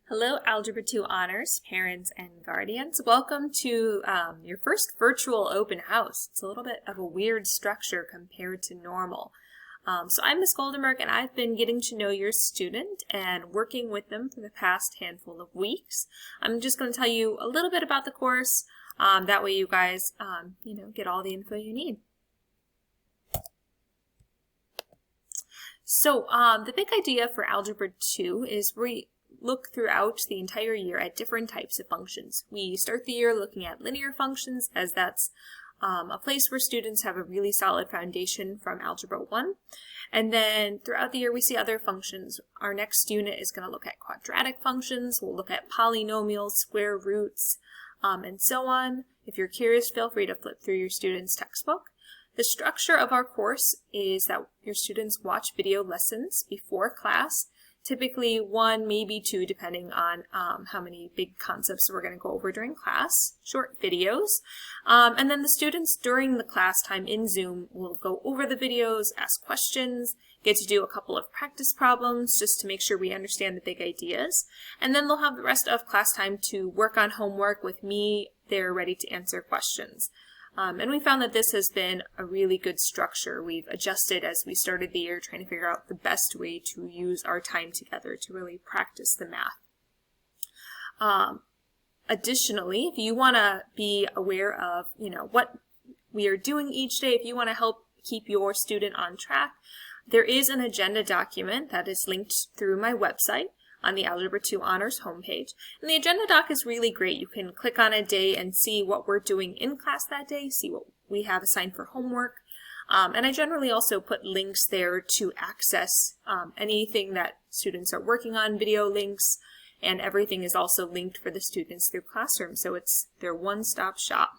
Hello, Algebra 2 Honors, parents and guardians. Welcome to your first virtual open house. It's a little bit of a weird structure compared to normal. So I'm Ms. Goldenberg, and I've been getting to know your student and working with them for the past handful of weeks. I'm just going to tell you a little bit about the course. That way you guys, get all the info you need. So the big idea for Algebra 2 is we look throughout the entire year at different types of functions. We start the year looking at linear functions, as that's a place where students have a really solid foundation from Algebra 1. And then throughout the year we see other functions. Our next unit is going to look at quadratic functions. We'll look at polynomials, square roots, and so on. If you're curious, feel free to flip through your student's textbook. The structure of our course is that your students watch video lessons before class. Typically 1, maybe 2, depending on how many big concepts we're going to go over during class, short videos. And then the students during the class time in Zoom will go over the videos, ask questions, get to do a couple of practice problems just to make sure we understand the big ideas. And then they'll have the rest of class time to work on homework with me. They're ready to answer questions. And we found that this has been a really good structure. We've adjusted as we started the year, trying to figure out the best way to use our time together to really practice the math. Additionally, if you want to be aware of, what we are doing each day, if you want to help keep your student on track, there is an agenda document that is linked through my website on the Algebra 2 Honors homepage. And the agenda doc is really great. You can click on a day and see what we're doing in class that day, see what we have assigned for homework. And I generally also put links there to access anything that students are working on, video links, and everything is also linked for the students through Classroom. So it's their one-stop shop.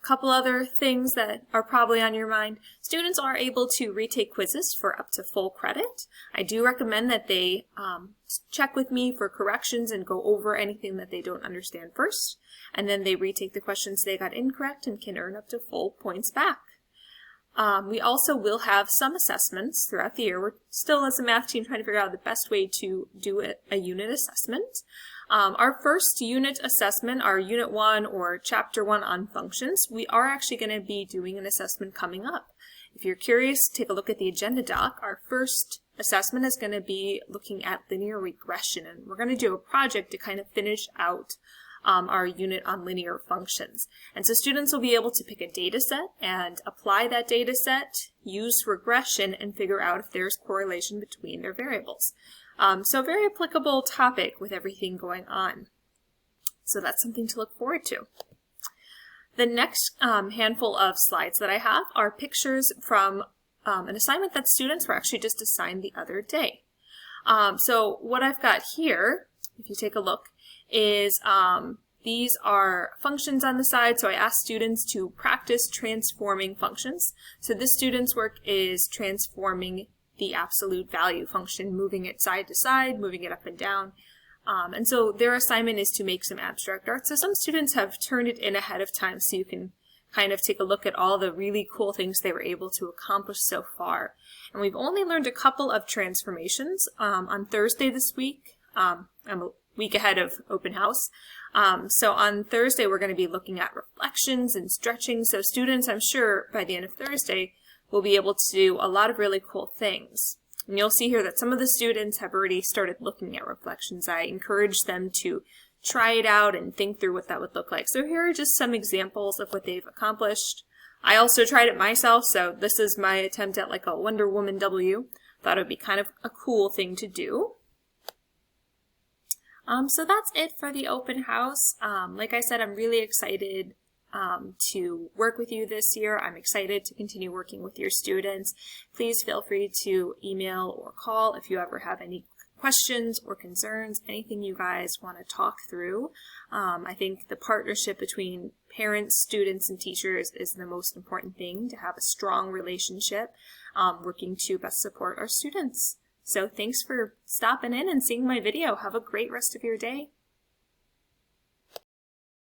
Couple other things that are probably on your mind. Students are able to retake quizzes for up to full credit. I do recommend that they check with me for corrections and go over anything that they don't understand first. And then they retake the questions they got incorrect and can earn up to full points back. We also will have some assessments throughout the year. We're still, as a math team, trying to figure out the best way to do a unit assessment. Our first unit assessment, our Unit 1 or Chapter 1 on functions, we are actually going to be doing an assessment coming up. If you're curious, take a look at the agenda doc. Our first assessment is going to be looking at linear regression, and we're going to do a project to kind of finish out our unit on linear functions. And so students will be able to pick a data set and apply that data set, use regression, and figure out if there's correlation between their variables. So very applicable topic with everything going on. So that's something to look forward to. The next handful of slides that I have are pictures from an assignment that students were actually just assigned the other day. So what I've got here, if you take a look, is these are functions on the side. So I asked students to practice transforming functions. So this student's work is transforming the absolute value function, moving it side to side, moving it up and down. And so their assignment is to make some abstract art. So some students have turned it in ahead of time so you can kind of take a look at all the really cool things they were able to accomplish so far. And we've only learned a couple of transformations. On Thursday this week, I'm a week ahead of open house. So on Thursday we're going to be looking at reflections and stretching. So students, I'm sure by the end of Thursday, will be able to do a lot of really cool things. And you'll see here that some of the students have already started looking at reflections. I encourage them to try it out and think through what that would look like. So here are just some examples of what they've accomplished. I also tried it myself, so this is my attempt at like a Wonder Woman W. Thought it would be kind of a cool thing to do. So that's it for the open house. Like I said, I'm really excited to work with you this year. I'm excited to continue working with your students. Please feel free to email or call if you ever have any questions or concerns, anything you guys want to talk through. I think the partnership between parents, students, and teachers is the most important thing, to have a strong relationship, working to best support our students. So thanks for stopping in and seeing my video. Have a great rest of your day.